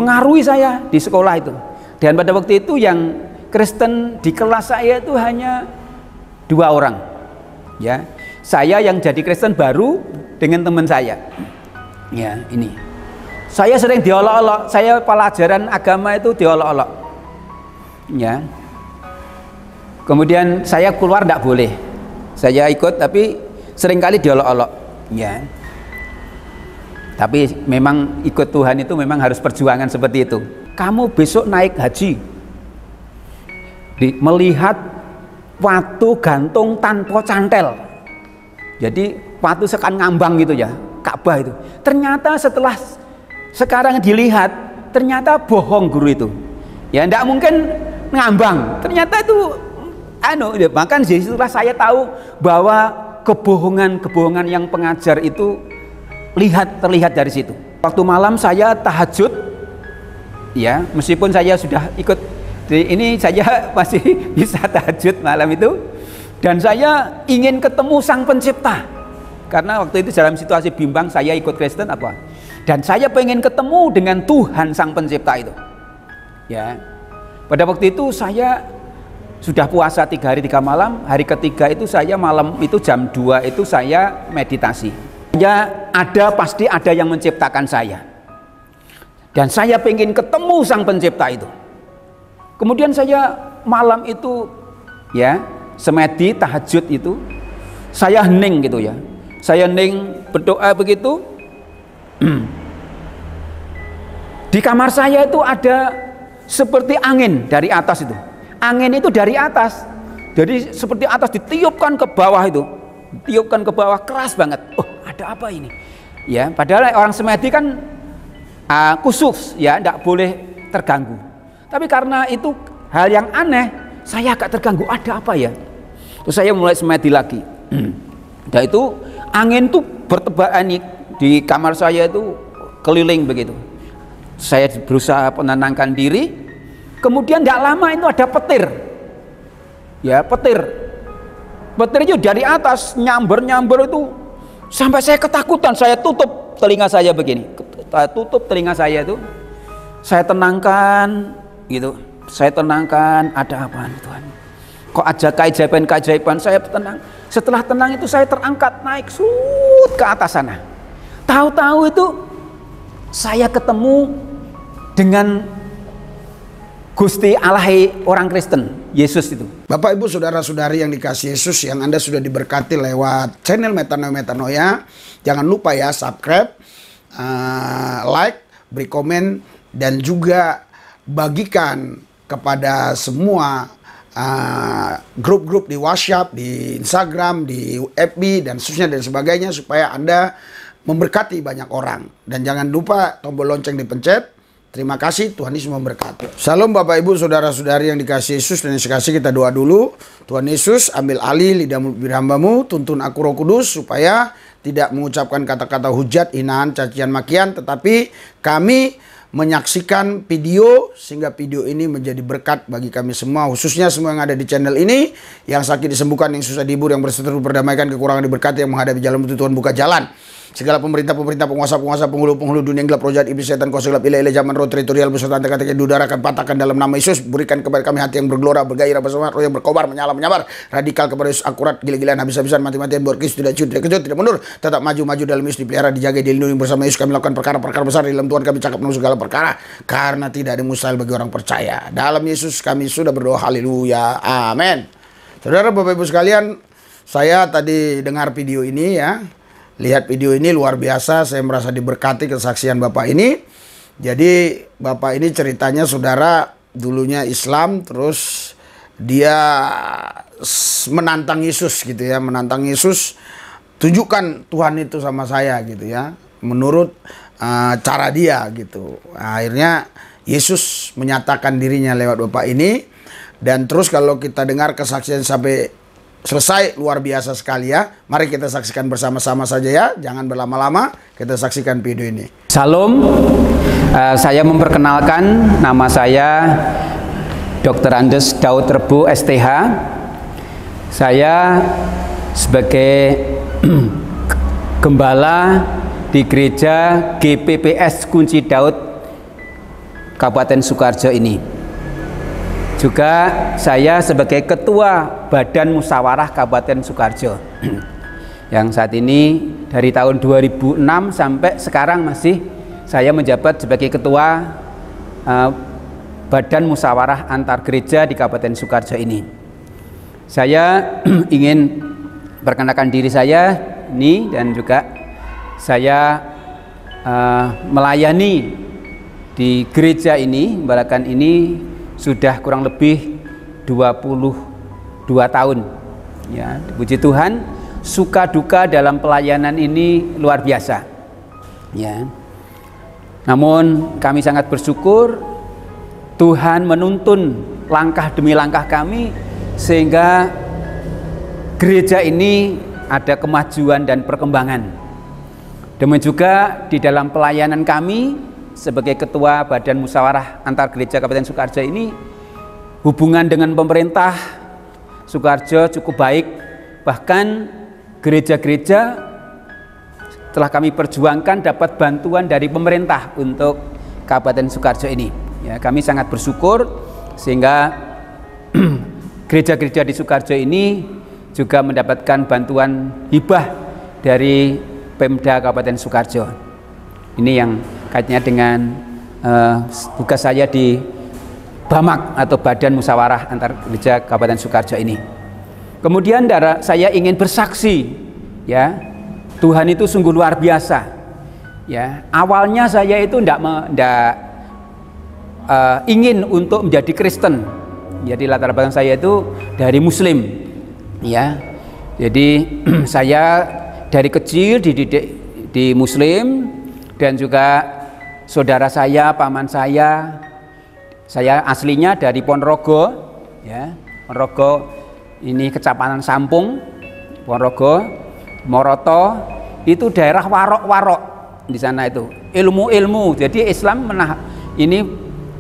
mempengaruhi saya di sekolah itu. Dan pada waktu itu yang Kristen di kelas saya itu hanya 2 orang. Ya, saya yang jadi Kristen baru dengan teman saya. Ya, ini. Saya sering diolok-olok. Saya pelajaran agama itu diolok-olok. Ya. Kemudian saya keluar tidak boleh. Saya ikut tapi seringkali diolok-olok. Ya. Tapi memang ikut Tuhan itu memang harus perjuangan seperti itu. Kamu besok naik haji, melihat watu gantung tanpa cantel. Jadi watu sekan ngambang gitu ya, Ka'bah itu. Ternyata setelah sekarang dilihat, ternyata bohong guru itu. Ya tidak mungkin ngambang. Ternyata itu bahkan setelah saya tahu bahwa kebohongan yang pengajar itu terlihat dari situ. Waktu malam saya tahajud, ya meskipun saya sudah ikut ini, saya masih bisa tahajud malam itu, dan saya ingin ketemu Sang Pencipta karena waktu itu dalam situasi bimbang, saya ikut Kristen dan saya pengen ketemu dengan Tuhan Sang Pencipta itu. Ya, pada waktu itu saya sudah puasa 3 hari 3 malam. Hari ketiga itu saya malam itu jam 2 itu saya meditasi. Ya, pasti ada yang menciptakan saya, dan saya pengen ketemu Sang Pencipta itu. Kemudian saya malam itu ya semedi tahajud itu saya hening gitu ya, saya hening berdoa begitu. Di kamar saya itu ada seperti angin dari atas itu. Angin itu dari atas, jadi seperti atas ditiupkan ke bawah itu, ditiupkan ke bawah keras banget. Oh, ada apa ini? Ya, padahal orang semedi kan khusus ya, tidak boleh terganggu. Tapi karena itu hal yang aneh, saya agak terganggu. Ada apa ya? Terus saya mulai semedi lagi. Dan itu angin tuh bertebaran di kamar saya itu keliling begitu. Saya berusaha menenangkan diri. Kemudian tidak lama itu ada petir. Ya, petir itu dari atas nyamber itu sampai saya ketakutan. Saya tutup telinga saya begini, tutup telinga saya itu, saya tenangkan gitu, saya tenangkan. Ada apa Tuhan? Kok aja keajaiban, saya tenang. Setelah tenang itu saya terangkat naik ke atas sana. Tahu-tahu itu saya ketemu dengan Gusti Allah, orang Kristen, Yesus itu. Bapak Ibu saudara-saudari yang dikasih Yesus, yang Anda sudah diberkati lewat channel Metanoia, jangan lupa ya subscribe, like, beri komen, dan juga bagikan kepada semua grup-grup di WhatsApp, di Instagram, di FB dan seterusnya dan sebagainya, supaya Anda memberkati banyak orang. Dan jangan lupa tombol lonceng dipencet. Terima kasih, Tuhan Yesus memberkati. Salam Bapak Ibu saudara-saudari yang dikasih Yesus dan Yesus kasih, kita doa dulu. Tuhan Yesus, ambil alih lidah bibir hamba-Mu, tuntun aku Roh Kudus supaya tidak mengucapkan kata-kata hujat, hinaan, cacian, makian, tetapi kami menyaksikan video sehingga video ini menjadi berkat bagi kami semua, khususnya semua yang ada di channel ini, yang sakit disembuhkan, yang susah dihibur, yang berseteru berdamaikan, kekurangan diberkati, yang menghadapi jalan itu Tuhan buka jalan. Segala pemerintah, penguasa, penghulu iblis, setan, kuasa gelap, ilah zaman roh teritorial, beserta teka-teki di udara akan patahkan dalam nama Yesus. Berikan kepada kami hati yang bergelora, bergairah, bersemangat, roh yang berkobar, menyabar, radikal kepada Yesus, akurat, gila-gilaan, habis-habisan, mati-matian, berkis, tidak kejut, tidak mundur, tetap maju dalam Yesus, dipelihara, dijaga, dilindungi bersama Yesus. Kami lakukan perkara-perkara besar di dalam Tuhan, kami cakap menurut segala perkara, karena tidak ada mustahil bagi orang percaya. Dalam Yesus kami sudah berdoa, haleluya, amin. Saudara, Bapak Ibu sekalian, saya tadi dengar video ini ya. Lihat video ini luar biasa, saya merasa diberkati kesaksian Bapak ini. Jadi Bapak ini ceritanya saudara dulunya Islam, terus dia menantang Yesus gitu ya, menantang Yesus, tunjukkan Tuhan itu sama saya gitu ya, menurut cara dia gitu. Akhirnya Yesus menyatakan dirinya lewat Bapak ini. Dan terus kalau kita dengar kesaksian sampai selesai, luar biasa sekali ya. Mari kita saksikan bersama-sama saja ya. Jangan berlama-lama, kita saksikan video ini. Salam, saya memperkenalkan, nama saya Dr. Andes Daud Rebo STH. Saya sebagai gembala di gereja GPPS Kunci Daud Kabupaten Sukoharjo ini. Juga saya sebagai Ketua Badan Musyawarah Kabupaten Sukoharjo yang saat ini dari tahun 2006 sampai sekarang masih saya menjabat sebagai Ketua Badan Musyawarah Antar Gereja di Kabupaten Sukoharjo ini. Saya ingin perkenalkan diri saya ini, dan juga saya melayani di gereja ini, Balakan ini sudah kurang lebih 22 tahun. Ya, puji Tuhan, suka duka dalam pelayanan ini luar biasa. Ya. Namun kami sangat bersyukur Tuhan menuntun langkah demi langkah kami sehingga gereja ini ada kemajuan dan perkembangan. Demikian juga di dalam pelayanan kami sebagai Ketua Badan Musyawarah Antar Gereja Kabupaten Sukoharjo ini, hubungan dengan pemerintah Sukoharjo cukup baik. Bahkan gereja-gereja telah kami perjuangkan dapat bantuan dari pemerintah untuk Kabupaten Sukoharjo ini. Ya, kami sangat bersyukur sehingga gereja-gereja di Sukoharjo ini juga mendapatkan bantuan hibah dari Pemda Kabupaten Sukoharjo. Ini yang kaitannya dengan tugas saya di BAMAK atau Badan Musyawarah Antar Gereja Kabupaten Sukoharjo ini. Kemudian saya ingin bersaksi, ya, Tuhan itu sungguh luar biasa. Ya, awalnya saya itu tidak ingin untuk menjadi Kristen. Jadi latar belakang saya itu dari Muslim, ya. Jadi saya dari kecil dididik di Muslim, dan juga saudara saya, paman saya aslinya dari Ponorogo, ya. Ponorogo ini Kecamatan Sampung, Ponorogo, Moroto, itu daerah warok-warok di sana itu. Ilmu-ilmu. Jadi Islam ini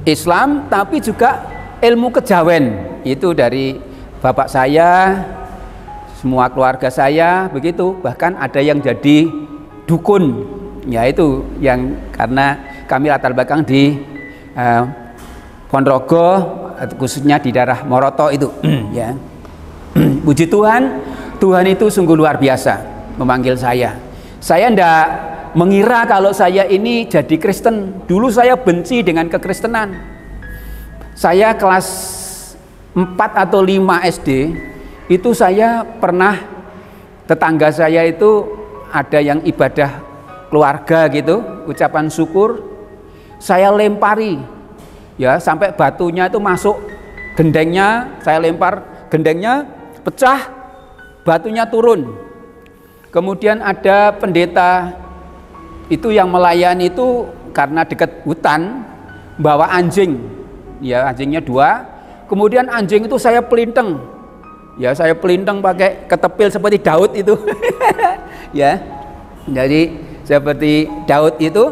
Islam tapi juga ilmu kejawen. Itu dari bapak saya, semua keluarga saya begitu. Bahkan ada yang jadi dukun. Ya, itu yang karena kami latar belakang di Ponorogo, khususnya di daerah Moroto itu. Ya. Puji Tuhan, Tuhan itu sungguh luar biasa memanggil saya. Saya tidak mengira kalau saya ini jadi Kristen. Dulu saya benci dengan kekristenan. Saya kelas 4 atau 5 SD itu saya pernah, tetangga saya itu ada yang ibadah keluarga gitu, ucapan syukur, saya lempari, ya, sampai batunya itu masuk gendengnya, saya lempar gendengnya, pecah, batunya turun. Kemudian ada pendeta itu yang melayani itu karena dekat hutan, bawa anjing, ya, anjingnya 2. Kemudian anjing itu saya pelinteng, ya, saya pelinteng pakai ketepil seperti Daud itu. Ya, jadi seperti Daud itu,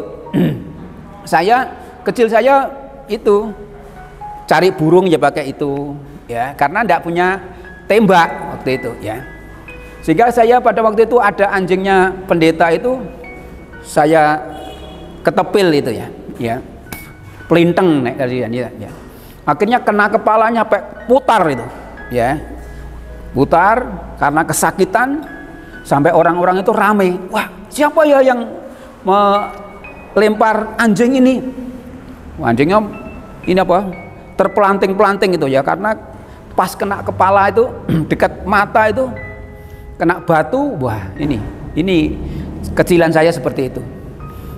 kecil saya itu cari burung ya pakai itu, ya, karena tidak punya tembak waktu itu, ya. Sehingga saya pada waktu itu ada anjingnya pendeta itu, saya ketepil itu, ya, pelinteng naik dari ya. Akhirnya kena kepalanya sampai putar itu, ya, putar karena kesakitan, sampai orang-orang itu rame. Wah, siapa ya yang melempar anjing ini? Anjingnya ini apa? Terpelanting-pelanting itu, ya, karena pas kena kepala itu dekat mata itu kena batu. Wah, ini kecilan saya seperti itu.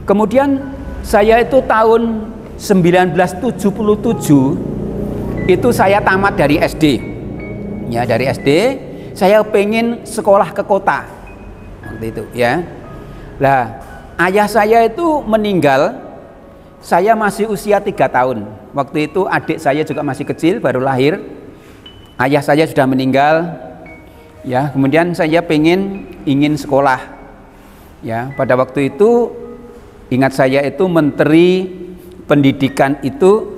Kemudian saya itu tahun 1977 itu saya tamat dari SD. Ya, dari SD saya pengen sekolah ke kota waktu itu, ya. Lah, ayah saya itu meninggal, saya masih usia 3 tahun. Waktu itu adik saya juga masih kecil, baru lahir. Ayah saya sudah meninggal, ya. Kemudian saya ingin sekolah, ya. Pada waktu itu ingat saya itu Menteri Pendidikan itu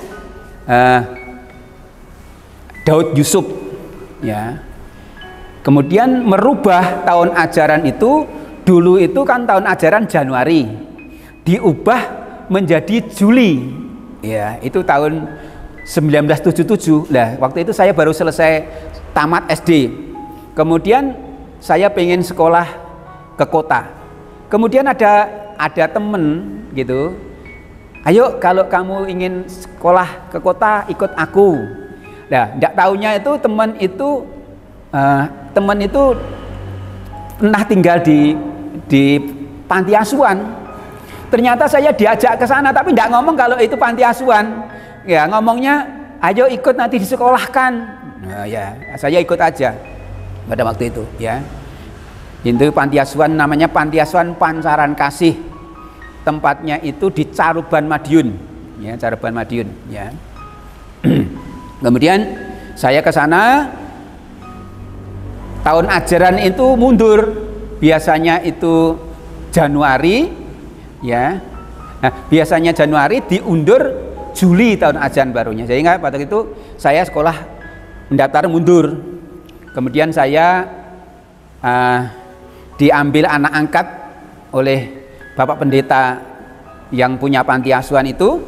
Daud Yusuf, ya. Kemudian merubah tahun ajaran itu, dulu itu kan tahun ajaran Januari, diubah menjadi Juli, Ya, itu tahun 1977. Lah, waktu itu saya baru selesai tamat SD. Kemudian saya pengen sekolah ke kota. Kemudian ada temen gitu. Ayo kalau kamu ingin sekolah ke kota ikut aku. Nah, enggak taunya itu teman itu pernah tinggal di panti asuhan. Ternyata saya diajak ke sana tapi enggak ngomong kalau itu panti asuhan. Ya, ngomongnya ayo ikut nanti disekolahkan. Nah, ya, saya ikut aja pada waktu itu, ya. Itu panti asuhan namanya Panti Asuhan Pancaran Kasih. Tempatnya itu di Caruban Madiun, ya, Caruban Madiun, ya. Kemudian saya ke sana. Tahun ajaran itu mundur, biasanya itu Januari, ya. Nah, biasanya Januari diundur Juli tahun ajaran barunya. Sehingga pada itu saya sekolah mendaftar mundur. Kemudian saya diambil anak angkat oleh Bapak Pendeta yang punya panti asuhan itu.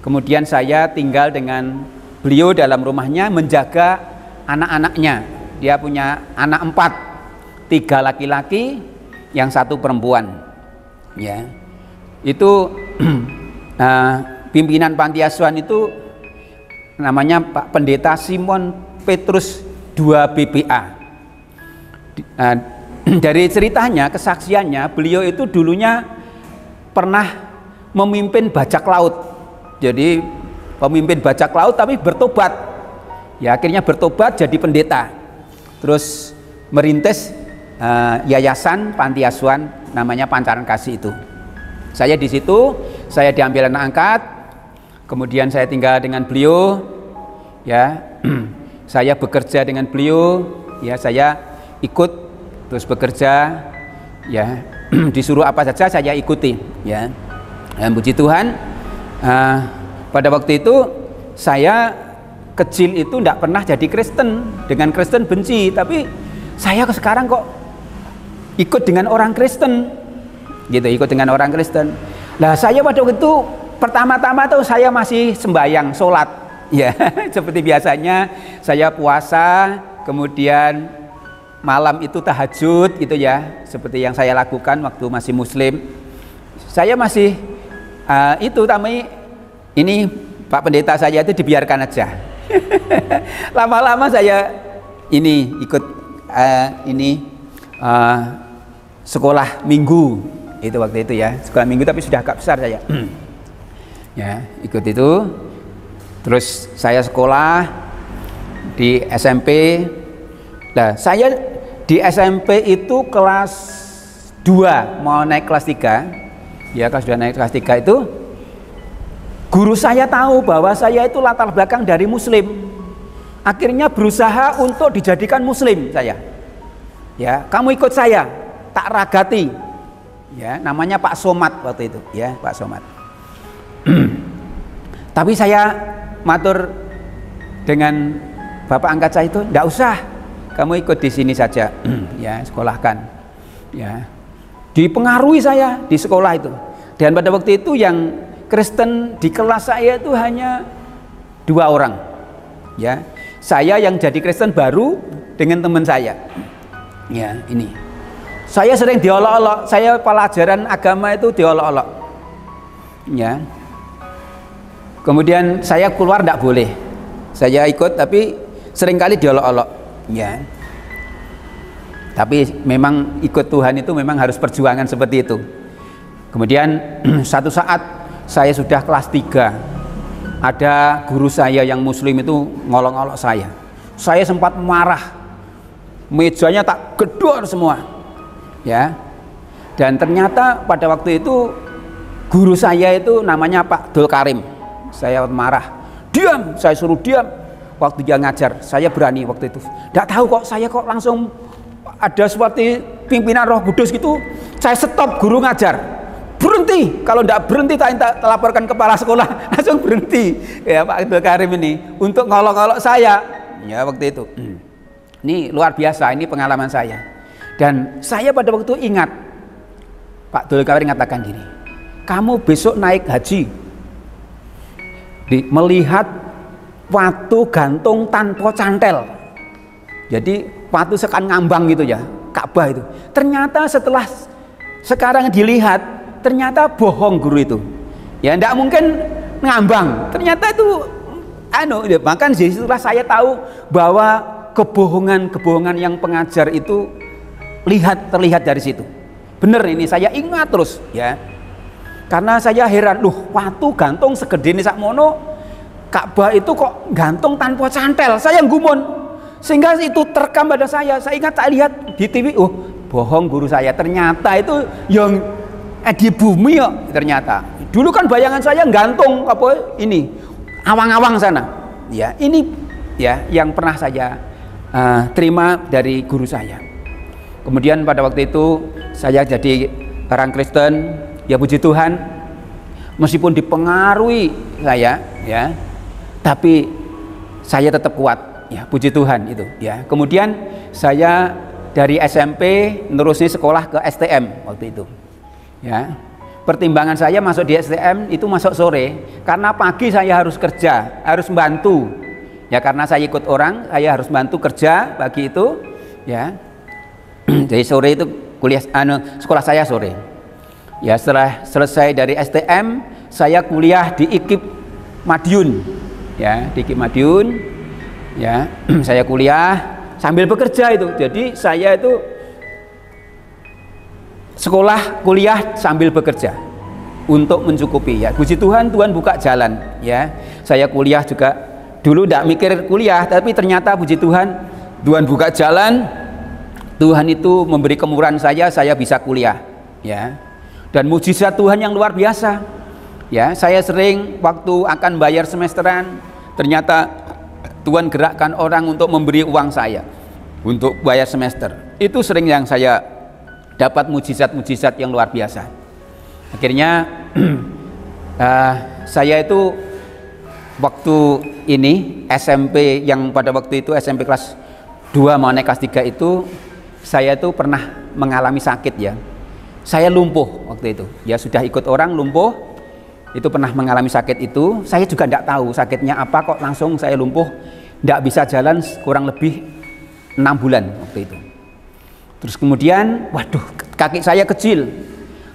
Kemudian saya tinggal dengan beliau dalam rumahnya menjaga anak-anaknya. Dia punya anak 4, 3 laki-laki, yang 1 perempuan. Ya, itu pimpinan panti asuhan itu namanya Pak Pendeta Simon Petrus 2 BPA. Dari ceritanya, kesaksiannya, beliau itu dulunya pernah memimpin bajak laut. Jadi pemimpin bajak laut tapi bertobat. Ya, akhirnya bertobat jadi pendeta. Terus merintis yayasan panti asuhan namanya Pancaran Kasih itu. Saya di situ, saya diambil anak angkat, kemudian saya tinggal dengan beliau, ya. Saya bekerja dengan beliau, ya, saya ikut terus bekerja, ya. Disuruh apa saja saya ikuti, ya. Dan puji Tuhan, pada waktu itu saya kecil itu tidak pernah jadi Kristen, dengan Kristen benci, tapi saya sekarang kok ikut dengan orang Kristen, gitu, ikut dengan orang Kristen. Nah, saya pada waktu itu pertama-tama tuh saya masih sembahyang, sholat, ya, seperti biasanya saya puasa, kemudian malam itu tahajud, gitu ya, seperti yang saya lakukan waktu masih Muslim. Saya masih ini Pak Pendeta saya itu dibiarkan aja. Lama-lama saya ikut sekolah minggu itu waktu itu, ya, sekolah minggu, tapi sudah agak besar saya. Ya, ikut itu. Terus saya sekolah di SMP. Nah, saya di SMP itu kelas 2 mau naik kelas 3. Ya, kelas 2 naik kelas 3 itu guru saya tahu bahwa saya itu latar belakang dari Muslim. Akhirnya berusaha untuk dijadikan Muslim saya. Ya, kamu ikut saya, tak ragati. Ya, namanya Pak Somad waktu itu, ya, Pak Somad. Tapi saya matur dengan bapak angkat saya itu, enggak usah, kamu ikut di sini saja, ya, sekolahkan. Ya, dipengaruhi saya di sekolah itu. Dan pada waktu itu yang Kristen di kelas saya itu hanya 2 orang, ya. Saya yang jadi Kristen baru dengan teman saya, ya, ini. Saya sering diolok-olok, saya pelajaran agama itu diolok-olok, ya. Kemudian saya keluar tidak boleh, saya ikut tapi seringkali diolok-olok, ya. Tapi memang ikut Tuhan itu memang harus perjuangan seperti itu. Kemudian satu saat saya sudah kelas 3, ada guru saya yang Muslim itu ngolok-ngolok saya. Saya sempat marah, mejanya tak gedor semua, ya. Dan ternyata pada waktu itu guru saya itu namanya Pak Dul Karim. Saya marah, diam, saya suruh diam. Waktu dia ngajar, saya berani waktu itu. Tidak tahu kok saya kok langsung ada seperti pimpinan Roh Kudus gitu. Saya stop guru ngajar. Berhenti, kalau tidak berhenti tak laporkan kepala sekolah, langsung berhenti, ya, Pak Dul Karim ini untuk ngolok-ngolok saya, ya, waktu itu. Ini luar biasa, ini pengalaman saya. Dan saya pada waktu itu ingat Pak Dul Karim mengatakan gini, kamu besok naik haji, melihat watu gantung tanpa cantel. Jadi watu sekan ngambang gitu ya, Ka'bah itu. Ternyata setelah sekarang dilihat, ternyata bohong guru itu. Ya tidak mungkin ngambang. Ternyata itu bahkan setelah saya tahu bahwa kebohongan yang pengajar itu terlihat dari situ. Bener ini, saya ingat terus ya. Karena saya heran, watu gantung segede ini sakmono, Ka'bah itu kok gantung tanpa cantel. Saya gumun, sehingga itu terekam pada saya. Saya ingat, saya lihat di TV, bohong guru saya. Ternyata itu yang di bumi ya. Ternyata dulu kan bayangan saya gantung ini awang-awang sana. Ya ini ya yang pernah saya terima dari guru saya. Kemudian pada waktu itu saya jadi orang Kristen. Ya puji Tuhan, meskipun dipengaruhi saya ya, tapi saya tetap kuat ya, puji Tuhan itu ya. Kemudian saya dari SMP nerusin sekolah ke STM waktu itu ya. Pertimbangan saya masuk di STM itu masuk sore, karena pagi saya harus kerja, harus bantu ya, karena saya ikut orang, saya harus bantu kerja pagi itu ya. Jadi sore itu kuliah sekolah saya sore. Ya, setelah selesai dari STM, saya kuliah di IKIP Madiun. Ya, di IKIP Madiun. Ya, saya kuliah sambil bekerja itu. Jadi saya itu sekolah, kuliah sambil bekerja untuk mencukupi ya. Puji Tuhan, Tuhan buka jalan ya. Saya kuliah juga dulu tidak mikir kuliah, tapi ternyata puji Tuhan, Tuhan buka jalan. Tuhan itu memberi kemurahan saya bisa kuliah ya. Dan mujizat Tuhan yang luar biasa ya. Saya sering waktu akan bayar semesteran, ternyata Tuhan gerakkan orang untuk memberi uang saya untuk bayar semester. Itu sering yang saya dapat mujizat-mujizat yang luar biasa. Akhirnya saya itu waktu ini SMP, yang pada waktu itu SMP kelas 2 mau naik kelas 3 itu, saya itu pernah mengalami sakit ya. Saya lumpuh waktu itu ya, sudah ikut orang lumpuh, itu pernah mengalami sakit itu. Saya juga tidak tahu sakitnya apa, kok langsung saya lumpuh, tidak bisa jalan kurang lebih 6 bulan waktu itu. Terus kemudian waduh, kaki saya kecil.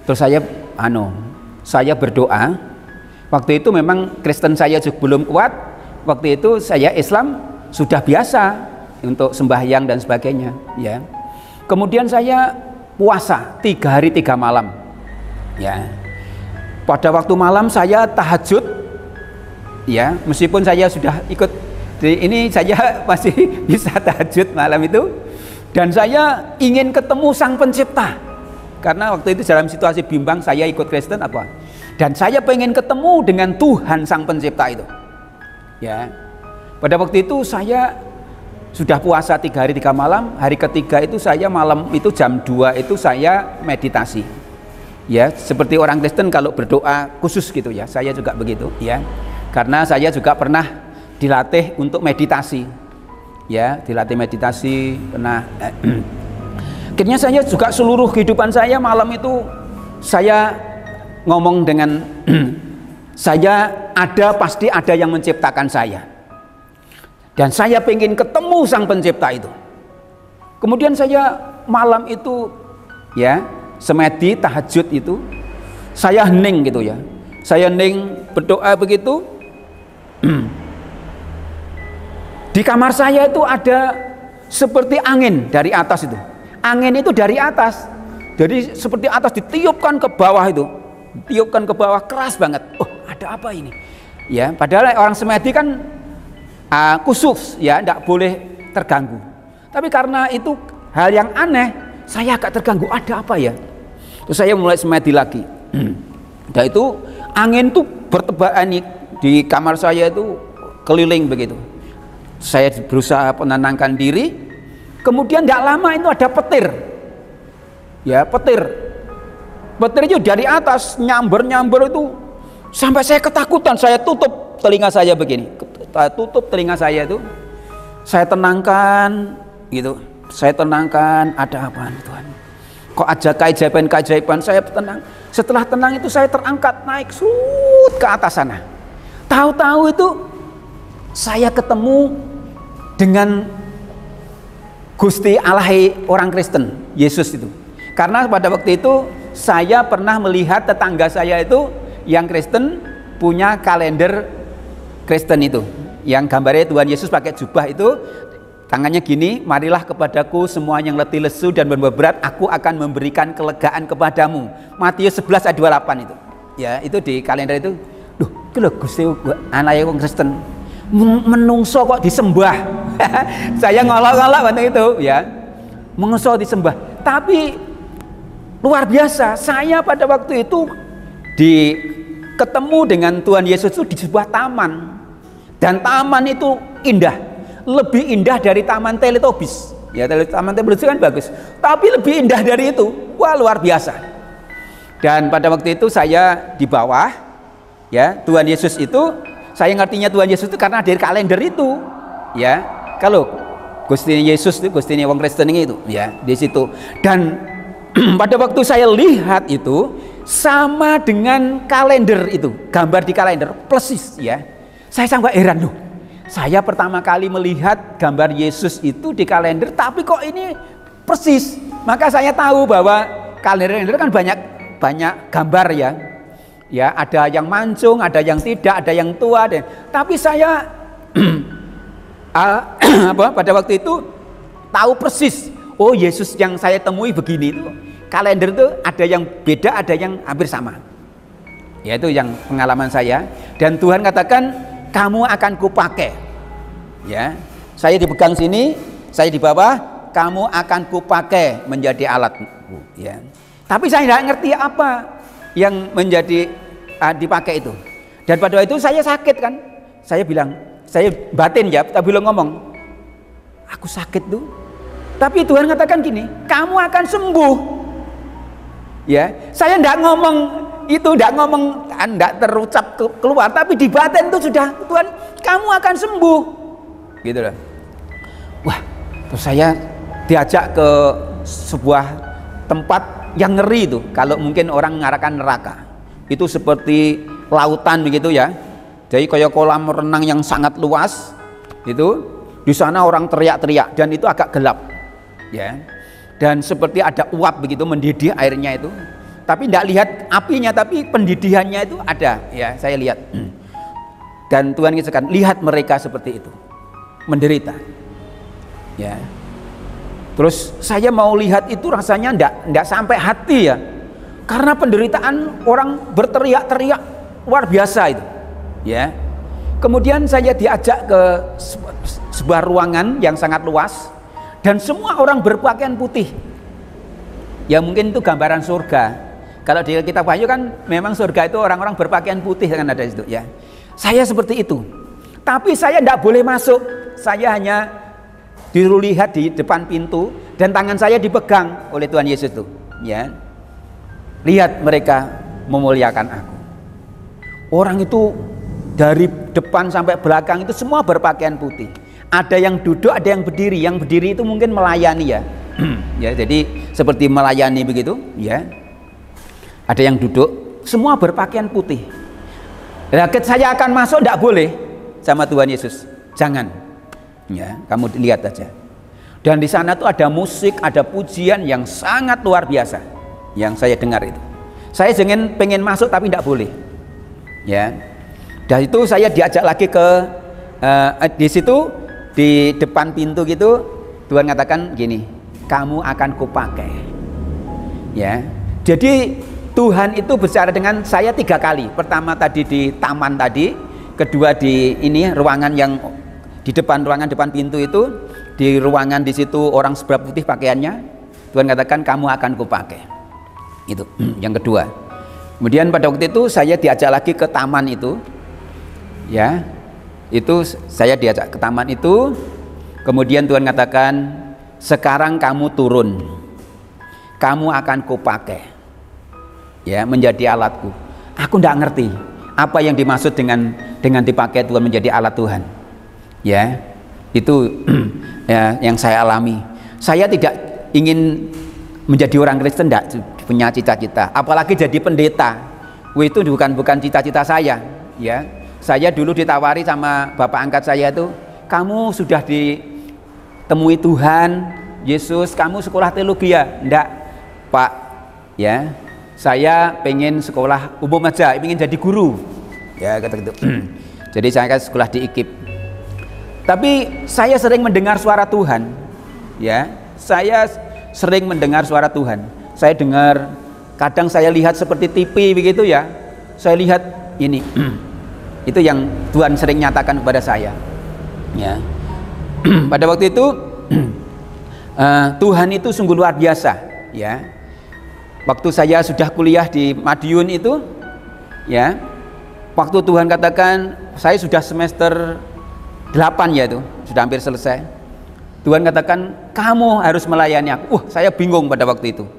Terus saya berdoa. Waktu itu memang Kristen saya juga belum kuat. Waktu itu saya Islam sudah biasa untuk sembahyang dan sebagainya ya. Kemudian saya puasa 3 hari 3 malam ya. Pada waktu malam saya tahajud ya, meskipun saya sudah ikut ini, saya masih bisa tahajud malam itu. Dan saya ingin ketemu Sang Pencipta, karena waktu itu dalam situasi bimbang, saya ikut Kristen dan saya pengen ketemu dengan Tuhan Sang Pencipta itu ya. Pada waktu itu saya sudah puasa 3 hari 3 malam. Hari ketiga itu saya malam itu jam 2 itu saya meditasi ya, seperti orang Kristen kalau berdoa khusus gitu ya. Saya juga begitu ya, karena saya juga pernah dilatih untuk meditasi ya, dilatih meditasi pernah. Akhirnya saya juga seluruh kehidupan saya malam itu saya ngomong dengan saya pasti ada yang menciptakan saya. Dan saya pengen ketemu Sang Pencipta itu. Kemudian saya malam itu ya, semedi tahajud itu, saya hening gitu ya. Saya hening berdoa begitu. Di kamar saya itu ada seperti angin dari atas itu. Angin itu dari atas. Jadi seperti atas ditiupkan ke bawah itu. Ditiupkan ke bawah keras banget. Oh, ada apa ini? Ya, padahal orang semedi kan khusus ya, tidak boleh terganggu. Tapi karena itu hal yang aneh, saya agak terganggu, ada apa ya? Terus saya mulai semedi lagi. Dan itu angin tuh bertebaran di kamar saya itu keliling begitu. Saya berusaha menenangkan diri. Kemudian tidak lama itu ada petir. Ya, petir itu dari atas nyamber itu sampai saya ketakutan. Saya tutup telinga saya begini. Tutup telinga saya itu, saya tenangkan gitu, saya tenangkan, ada apa Tuhan? Kok ada keajaiban, saya tenang. Setelah tenang itu saya terangkat naik ke atas sana. Tahu-tahu itu saya ketemu dengan Gusti Allah orang Kristen, Yesus itu. Karena pada waktu itu saya pernah melihat tetangga saya itu yang Kristen punya kalender Kristen itu, yang gambarnya Tuhan Yesus pakai jubah itu, tangannya gini, marilah kepadaku semua yang letih lesu dan beban berat, aku akan memberikan kelegaan kepadamu. Matius 11 ayat 28 itu. Ya, itu di kalender itu. Duh, itu loh Gusti anaknya wong Kristen. Menungso kok disembah. Saya ngolok-ngolok waktu itu, ya. Menungso disembah. Tapi luar biasa, saya pada waktu itu ketemu dengan Tuhan Yesus itu di sebuah taman. Dan taman itu indah. Lebih indah dari Taman Teletubbies. Ya, Taman Teletubbies kan bagus. Tapi lebih indah dari itu. Wah, luar biasa. Dan pada waktu itu saya di bawah, ya, Tuhan Yesus itu, saya ngertinya Tuhan Yesus itu karena dari kalender itu, ya. Kalau Gusti Yesus itu, Gusti wong Kristen itu, ya, di situ. Dan pada waktu saya lihat itu sama dengan kalender itu, gambar di kalender persis, ya. Saya sampai heran loh. Saya pertama kali melihat gambar Yesus itu di kalender, tapi kok ini persis. Maka saya tahu bahwa kalender kan banyak gambar, ya. Ya, ada yang mancung, ada yang tidak, ada yang tua, tapi saya pada waktu itu tahu persis. Oh, Yesus yang saya temui begini itu. Kalender itu ada yang beda, ada yang hampir sama. Ya, itu yang pengalaman saya. Dan Tuhan katakan, kamu akan kupakai. Ya, saya dipegang sini, saya di bawah, kamu akan kupakai menjadi alatku. Ya. Tapi saya tidak ngerti apa yang menjadi dipakai itu. Dan pada waktu itu saya sakit kan. Saya bilang, saya batin ya, tapi belum ngomong. Aku sakit tuh. Tapi Tuhan katakan gini, kamu akan sembuh. Ya, saya tidak ngomong itu, tidak terucap keluar, tapi di batin itu sudah, Tuhan, kamu akan sembuh. Gitu loh. Wah, terus saya diajak ke sebuah tempat yang ngeri itu, kalau mungkin orang mengarahkan neraka. Itu seperti lautan begitu, ya. Jadi kayak kolam renang yang sangat luas. Itu di sana orang teriak-teriak dan itu agak gelap. Ya. Dan seperti ada uap begitu mendidih airnya itu. Tapi tidak lihat apinya, tapi pendidihannya itu ada, ya, saya lihat. Dan Tuhan katakan, lihat mereka seperti itu, menderita. Ya. Terus saya mau lihat itu rasanya enggak sampai hati, ya. Karena penderitaan orang berteriak-teriak luar biasa itu. Ya. Kemudian saya diajak ke sebuah ruangan yang sangat luas dan semua orang berpakaian putih. Ya, mungkin itu gambaran surga. Kalau di kitab Wahyu kan memang surga itu orang-orang berpakaian putih kan ada di situ, ya. Saya seperti itu. Tapi saya tidak boleh masuk. Saya hanya dilihat di depan pintu dan tangan saya dipegang oleh Tuhan Yesus itu, ya. Lihat mereka memuliakan aku. Orang itu dari depan sampai belakang itu semua berpakaian putih. Ada yang duduk, ada yang berdiri. Yang berdiri itu mungkin melayani, ya. Ya, jadi seperti melayani begitu, ya. Ada yang duduk, semua berpakaian putih. Nah, saya akan masuk, tidak boleh sama Tuhan Yesus. Jangan. Ya, kamu lihat aja. Dan di sana tuh ada musik, ada pujian yang sangat luar biasa yang saya dengar itu. Saya pengen masuk tapi tidak boleh. Ya. Dan itu saya diajak lagi ke di situ di depan pintu gitu. Tuhan katakan gini, kamu akan kupakai. Ya. Jadi Tuhan itu bicara dengan saya 3 kali. Pertama tadi di taman tadi, kedua di ini ruangan yang di depan, ruangan depan pintu itu, di ruangan di situ orang seberapa putih pakaiannya. Tuhan katakan kamu akan kupakai. Itu yang kedua. Kemudian pada waktu itu saya diajak lagi ke taman itu. Ya. Itu saya diajak ke taman itu. Kemudian Tuhan katakan, sekarang kamu turun. Kamu akan kupakai. Ya, menjadi alatku. Aku tidak ngerti apa yang dimaksud dengan dipakai Tuhan menjadi alat Tuhan. Ya, itu ya, yang saya alami. Saya tidak ingin menjadi orang Kristen, tidak punya cita-cita. Apalagi jadi pendeta. Itu bukan cita-cita saya. Ya, Saya dulu ditawari sama bapak angkat saya itu, kamu sudah ditemui Tuhan Yesus, kamu sekolah teologi ya? Enggak Pak, ya saya pengen sekolah umum aja, pengen jadi guru, ya kata gitu. Jadi saya sekolah di IKIP. Tapi saya sering mendengar suara Tuhan, ya saya sering mendengar suara Tuhan. Saya dengar, kadang saya lihat seperti TV begitu ya, saya lihat ini. Itu yang Tuhan sering nyatakan kepada saya, ya. Pada waktu itu Tuhan itu sungguh luar biasa, ya. Waktu saya sudah kuliah di Madiun itu, ya, waktu Tuhan katakan saya sudah semester 8 ya, itu sudah hampir selesai. Tuhan katakan kamu harus melayani aku. Saya bingung pada waktu itu,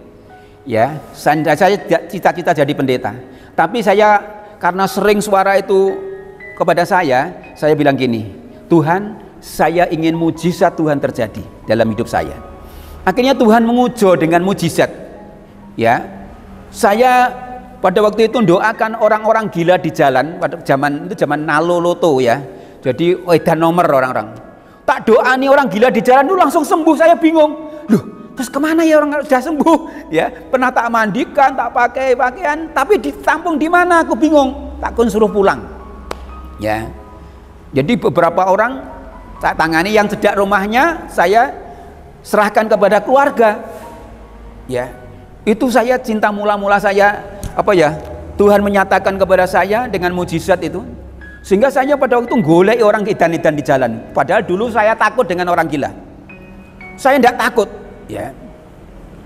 ya. Saya cita-cita jadi pendeta, tapi saya karena sering suara itu kepada saya bilang gini, Tuhan, saya ingin mujizat Tuhan terjadi dalam hidup saya. Akhirnya Tuhan mengujo dengan mujizat, ya. Saya pada waktu itu doakan orang-orang gila di jalan, pada zaman itu zaman nalo loto ya, jadi edan nomor orang-orang. Tak doa nih orang gila di jalan itu langsung sembuh. Saya bingung, loh terus kemana ya orang sudah sembuh, ya. Pernah tak mandikan, tak pakai pakaian, tapi ditampung di mana, aku bingung. Takkan suruh pulang, ya. Jadi beberapa orang saya tangani, yang sejak rumahnya saya serahkan kepada keluarga, ya. Itu saya cinta mula-mula saya, apa ya, Tuhan menyatakan kepada saya dengan mujizat itu, sehingga saya pada waktu golek orang edan-edan di jalan. Padahal dulu saya takut dengan orang gila, saya tidak takut, ya.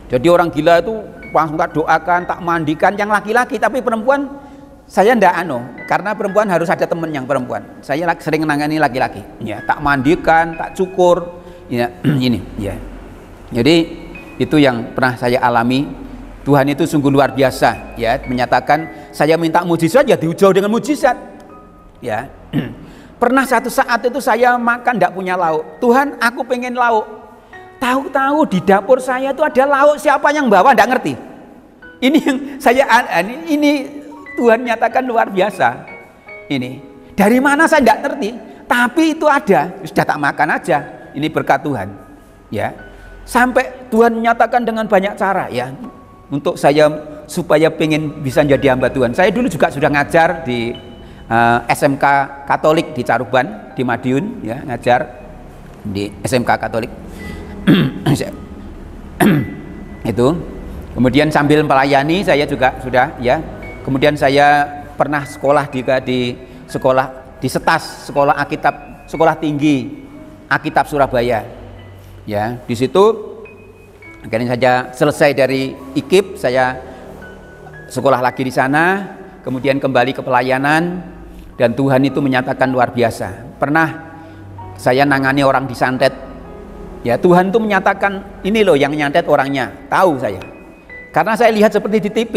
Jadi orang gila itu langsung tak doakan, tak mandikan, yang laki-laki. Tapi perempuan saya ndak karena perempuan harus ada temen yang perempuan. Saya sering menangani laki-laki, ya, tak mandikan, tak cukur, ya. Ini, ya. Jadi itu yang pernah saya alami. Tuhan itu sungguh luar biasa, ya, menyatakan saya minta mujizat, ya diujau dengan mujizat, ya. Pernah satu saat itu saya makan ndak punya lauk, Tuhan aku pengen lauk. Tahu-tahu di dapur saya itu ada lauk, siapa yang bawa ndak ngerti. Ini yang saya ini Tuhan nyatakan luar biasa. Ini dari mana saya tidak ngerti, tapi itu ada, sudah tak makan aja. Ini berkat Tuhan, ya. Sampai Tuhan menyatakan dengan banyak cara, ya, untuk saya supaya pengen bisa jadi hamba Tuhan. Saya dulu juga sudah ngajar di SMK Katolik di Caruban, di Madiun, ya, ngajar di SMK Katolik. Itu. Kemudian sambil melayani saya juga sudah, ya. Kemudian saya pernah sekolah juga di sekolah di SETAS, sekolah Alkitab, sekolah tinggi Alkitab Surabaya. Ya, di situ akhirnya saja selesai dari IKIP, saya sekolah lagi di sana, kemudian kembali ke pelayanan, dan Tuhan itu menyatakan luar biasa. Pernah saya nangani orang disantet, ya, Tuhan itu menyatakan ini loh yang nyantet orangnya, tahu saya, karena saya lihat seperti di TV.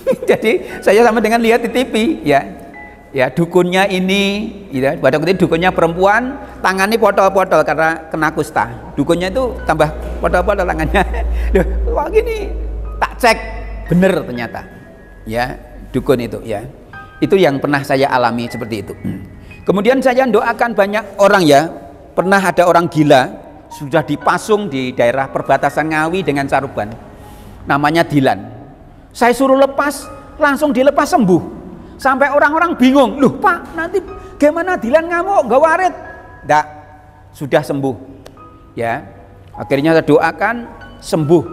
Jadi saya sama dengan lihat di TV, ya, ya, dukunnya ini, ya, pada waktu itu dukunnya perempuan, tangannya potol-potol karena kena kusta, dukunnya itu tambah potol-potol tangannya. Wah gini, tak cek, bener ternyata, ya, dukun itu, ya. Itu yang pernah saya alami seperti itu. Kemudian saya doakan banyak orang, ya. Pernah ada orang gila sudah dipasung di daerah perbatasan Ngawi dengan Caruban, namanya Dilan. Saya suruh lepas, langsung dilepas, sembuh. Sampai orang-orang bingung, loh Pak, nanti gimana Dilan ngamuk, gak warit? Nggak, sudah sembuh, ya. Akhirnya saya doakan sembuh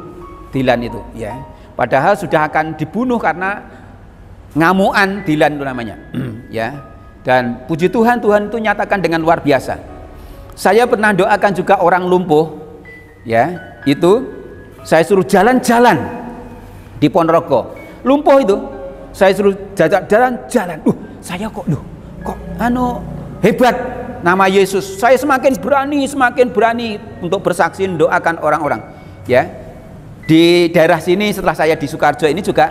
Dilan itu, ya. Padahal sudah akan dibunuh karena ngamuan Dilan itu namanya, ya. Dan puji Tuhan, Tuhan itu nyatakan dengan luar biasa. Saya pernah doakan juga orang lumpuh, ya. Itu saya suruh jalan-jalan di Ponorogo, lumpuh itu, saya suruh jalan-jalan. Saya kok hebat, nama Yesus. Saya semakin berani untuk bersaksi doakan orang-orang, ya. Di daerah sini setelah saya di Sukarjo ini juga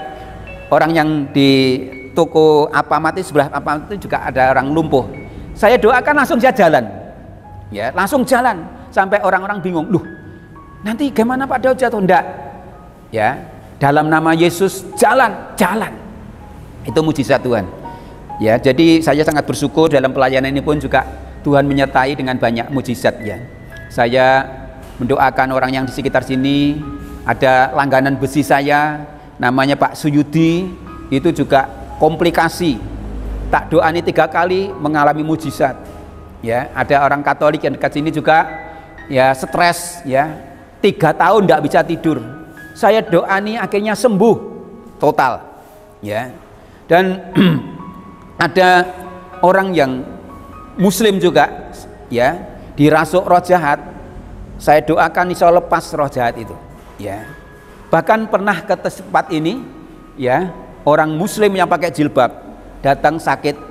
orang yang di toko Alfamart sebelah Alfamart itu juga ada orang lumpuh. Saya doakan langsung saya jalan, ya, langsung jalan sampai orang-orang bingung, loh nanti gimana Pak Daud jatuh? Enggak, ya. Dalam nama Yesus jalan. Itu mujizat Tuhan, Ya, jadi saya sangat bersyukur dalam pelayanan ini pun juga Tuhan menyertai dengan banyak mujizat ya. Saya mendoakan orang yang di sekitar sini, ada langganan besi saya namanya Pak Suyudi, itu juga komplikasi. Tak doani 3 kali mengalami mujizat. Ya, ada orang Katolik yang dekat sini juga ya stres ya. 3 tahun tidak bisa tidur. Saya doani akhirnya sembuh total. Ya. Dan ada orang yang Muslim juga ya, dirasuk roh jahat. Saya doakan insya Allah lepas roh jahat itu. Ya. Bahkan pernah ke tempat ini ya, orang Muslim yang pakai jilbab datang sakit.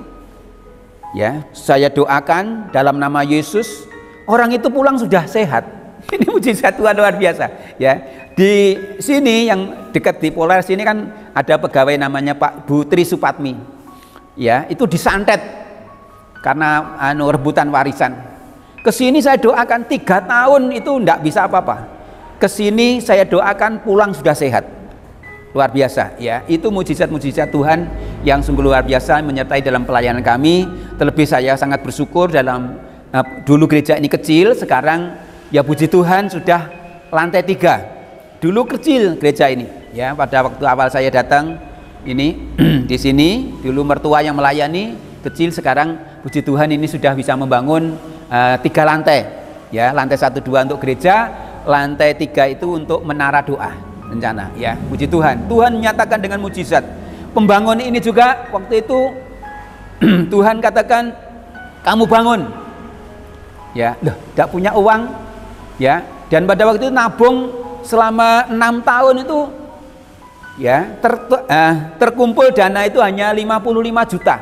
Ya, saya doakan dalam nama Yesus, orang itu pulang sudah sehat. Ini mujizat Tuhan luar biasa. Ya, di sini yang dekat di Polres sini kan ada pegawai namanya Pak Bu Tri Supatmi. Ya, itu disantet karena rebutan warisan. Kesini saya doakan 3 tahun itu enggak bisa apa-apa. Kesini saya doakan pulang sudah sehat. Luar biasa ya, itu mujizat-mujizat Tuhan yang sungguh luar biasa menyertai dalam pelayanan kami. Terlebih saya sangat bersyukur dalam dulu gereja ini kecil, sekarang ya puji Tuhan sudah lantai 3. Dulu kecil gereja ini ya, pada waktu awal saya datang ini di sini dulu mertua yang melayani kecil, sekarang puji Tuhan ini sudah bisa membangun 3 lantai ya, lantai 1, 2 untuk gereja, lantai 3 itu untuk menara doa rencana ya. Puji Tuhan, Tuhan menyatakan dengan mujizat. Pembangun ini juga waktu itu Tuhan katakan kamu bangun ya, loh tidak punya uang ya, dan pada waktu itu nabung selama 6 tahun itu ya, terkumpul dana itu hanya 55 juta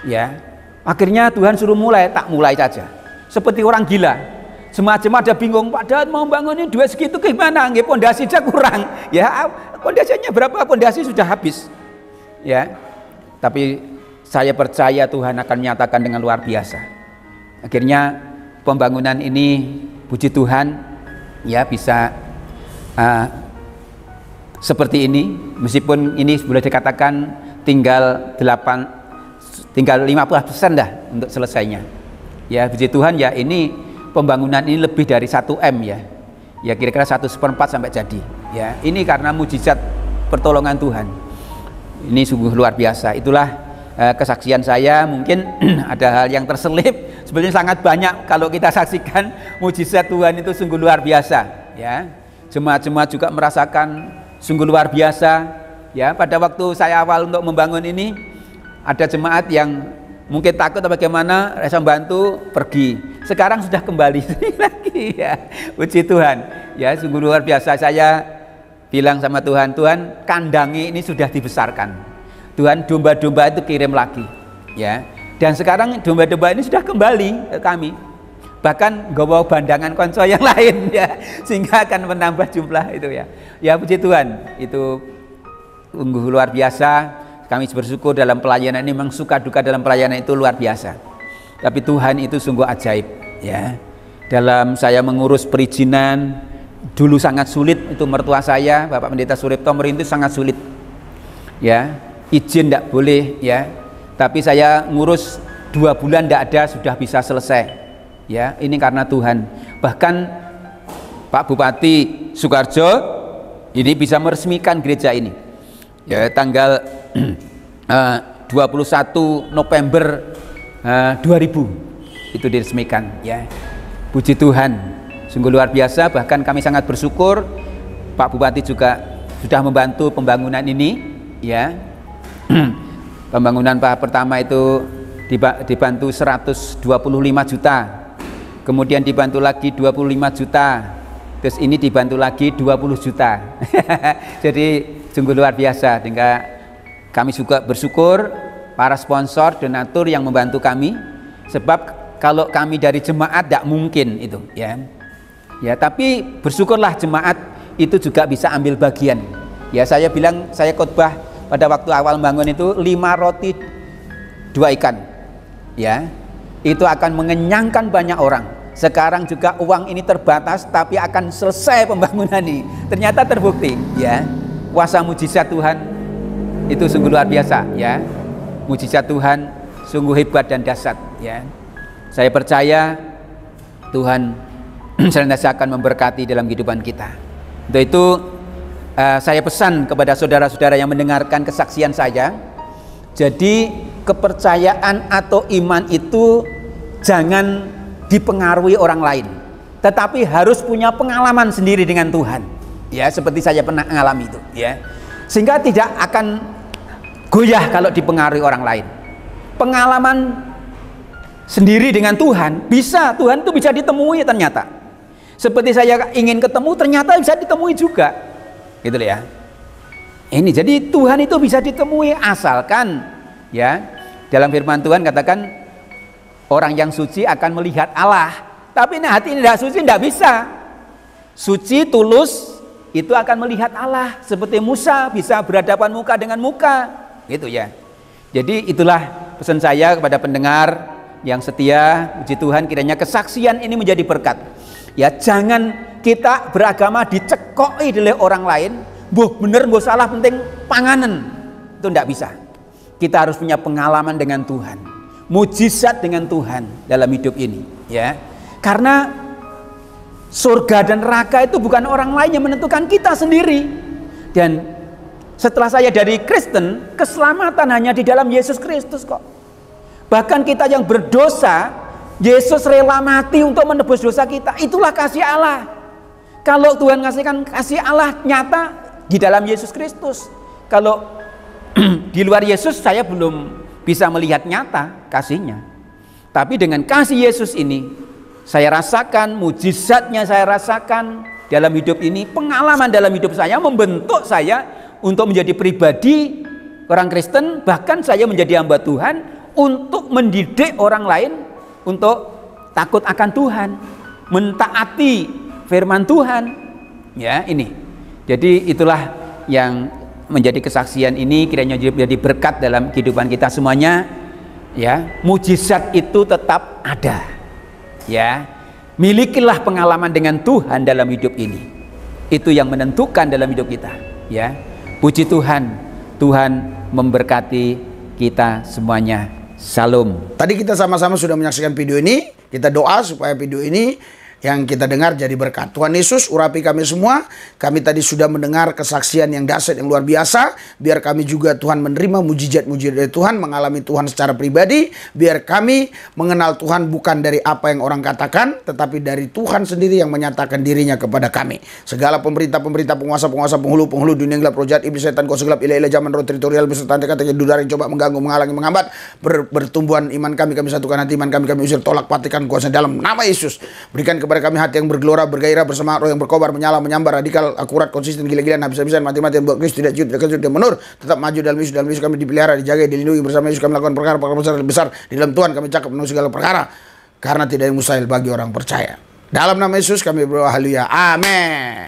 ya. Akhirnya Tuhan suruh mulai, tak mulai saja seperti orang gila. Jemaat-jemaat ada bingung, padahal mau bangunin duit segitu gimana? Nggih, pondasi aja kurang. Ya, pondasinya berapa? Pondasi sudah habis. Ya. Tapi saya percaya Tuhan akan menyatakan dengan luar biasa. Akhirnya pembangunan ini puji Tuhan ya bisa seperti ini, meskipun ini boleh dikatakan tinggal 50% dah untuk selesainya. Ya, puji Tuhan ya, ini pembangunan ini lebih dari 1 M ya. Ya kira-kira 1/4 sampai jadi. Ya, ini karena mujizat pertolongan Tuhan. Ini sungguh luar biasa. Itulah kesaksian saya. Mungkin ada hal yang terselip. Sebenarnya sangat banyak kalau kita saksikan mujizat Tuhan itu sungguh luar biasa. Ya, jemaat-jemaat juga merasakan sungguh luar biasa. Ya, pada waktu saya awal untuk membangun ini, ada jemaat yang mungkin takut atau bagaimana, rasa bantu pergi. Sekarang sudah kembali lagi ya. Puji Tuhan. Ya, sungguh luar biasa. Saya bilang sama Tuhan, Tuhan, kandangi ini sudah dibesarkan. Tuhan, domba-domba itu kirim lagi. Ya. Dan sekarang domba-domba ini sudah kembali ke kami. Bahkan bawa bandangan konco yang lain ya, sehingga akan menambah jumlah itu ya. Ya, puji Tuhan. Itu sungguh luar biasa. Kami bersyukur dalam pelayanan ini, memang suka duka dalam pelayanan itu luar biasa. Tapi Tuhan itu sungguh ajaib ya. Dalam saya mengurus perizinan dulu sangat sulit, itu mertua saya Bapak Pendeta Suripto merintis sangat sulit. Ya, izin tidak boleh ya. Tapi saya ngurus 2 bulan tidak ada, sudah bisa selesai. Ya, ini karena Tuhan. Bahkan Pak Bupati Sukarjo ini bisa meresmikan gereja ini. Ya, tanggal 21 November 2000 itu diresmikan ya. Puji Tuhan, sungguh luar biasa. Bahkan kami sangat bersyukur Pak Bupati juga sudah membantu pembangunan ini ya. Pembangunan tahap pertama itu dibantu 125 juta, kemudian dibantu lagi 25 juta, terus ini dibantu lagi 20 juta. Jadi sungguh luar biasa. Sehingga kami juga bersyukur para sponsor, donatur yang membantu kami, sebab kalau kami dari jemaat tidak mungkin itu ya. Ya, tapi bersyukurlah jemaat itu juga bisa ambil bagian. Ya, saya bilang, saya khotbah pada waktu awal bangun itu 5 roti 2 ikan. Ya. Itu akan mengenyangkan banyak orang. Sekarang juga uang ini terbatas, tapi akan selesai pembangunan ini. Ternyata terbukti ya. Kuasa mujizat Tuhan itu sungguh luar biasa ya. mujizat Tuhan sungguh hebat dan dahsyat, ya. Saya percaya Tuhan senantiasa akan memberkati dalam kehidupan kita. Untuk itu saya pesan kepada saudara-saudara yang mendengarkan kesaksian saya, jadi kepercayaan atau iman itu jangan dipengaruhi orang lain, tetapi harus punya pengalaman sendiri dengan Tuhan, ya, seperti saya pernah mengalami itu, ya, sehingga tidak akan goyah kalau dipengaruhi orang lain. Pengalaman sendiri dengan Tuhan Tuhan itu bisa ditemui ternyata. Seperti saya ingin ketemu, ternyata bisa ditemui juga, gitu ya. Ini jadi Tuhan itu bisa ditemui asalkan, ya, dalam firman Tuhan katakan orang yang suci akan melihat Allah. Tapi hati ini tidak suci tidak bisa. Suci tulus itu akan melihat Allah, seperti Musa bisa berhadapan muka dengan muka, gitu ya. Jadi itulah pesan saya kepada pendengar yang setia. Puji Tuhan, kiranya kesaksian ini menjadi berkat. Ya, jangan kita beragama dicekoi oleh orang lain, boh bener boh salah penting panganan. Itu tidak bisa. Kita harus punya pengalaman dengan Tuhan, mujizat dengan Tuhan dalam hidup ini, ya. Karena surga dan neraka itu bukan orang lain yang menentukan, kita sendiri. Dan setelah saya dari Kristen, keselamatan hanya di dalam Yesus Kristus kok. Bahkan kita yang berdosa, Yesus rela mati untuk menebus dosa kita. Itulah kasih Allah. Kalau Tuhan ngasihkan kasih Allah nyata di dalam Yesus Kristus. Kalau di luar Yesus saya belum bisa melihat nyata kasihnya. Tapi dengan kasih Yesus ini, saya rasakan mujizatnya, saya rasakan dalam hidup ini, pengalaman dalam hidup saya membentuk saya untuk menjadi pribadi orang Kristen. Bahkan saya menjadi hamba Tuhan untuk mendidik orang lain untuk takut akan Tuhan, mentaati firman Tuhan, ya. Ini jadi itulah yang menjadi kesaksian ini, kiranya menjadi berkat dalam kehidupan kita semuanya, ya. Mujizat itu tetap ada, ya. Milikilah pengalaman dengan Tuhan dalam hidup ini, itu yang menentukan dalam hidup kita, ya. Puji Tuhan, Tuhan memberkati kita semuanya. Salam. Tadi kita sama-sama sudah menyaksikan video ini. Kita doa supaya video ini yang kita dengar jadi berkat. Tuhan Yesus urapi kami semua. Kami tadi sudah mendengar kesaksian yang dahsyat, yang luar biasa. Biar kami juga Tuhan menerima mujizat-mujizat dari Tuhan, mengalami Tuhan secara pribadi. Biar kami mengenal Tuhan bukan dari apa yang orang katakan, tetapi dari Tuhan sendiri yang menyatakan dirinya kepada kami. Segala pemerintah-pemerintah, penguasa-penguasa, penghulu-penghulu dunia gelap, roh jahat, iblis, setan, kuasa gelap, ilah-ilah zaman roh teritorial, beserta kata-kata dudar yang coba mengganggu, menghalangi, menghambat bertumbuhan iman kami satukan hati iman kami usir, tolak, patikan kuasa dalam nama Yesus. Berikan kepada kami hati yang bergelora, bergairah, bersama roh yang berkobar, menyala, menyambar, radikal, akurat, konsisten, gila-gilaan, habis-habisan, mati-matian, buat Kristus, tidak ciut, tidak kecut, tidak menur, tetap maju dalam Yesus kami dipelihara, dijaga, dilindungi, bersama Yesus kami melakukan perkara-perkara besar di dalam Tuhan, kami cakap penuh segala perkara, karena tidak ada yang mustahil bagi orang percaya. Dalam nama Yesus kami berdoa, haleluya, amin.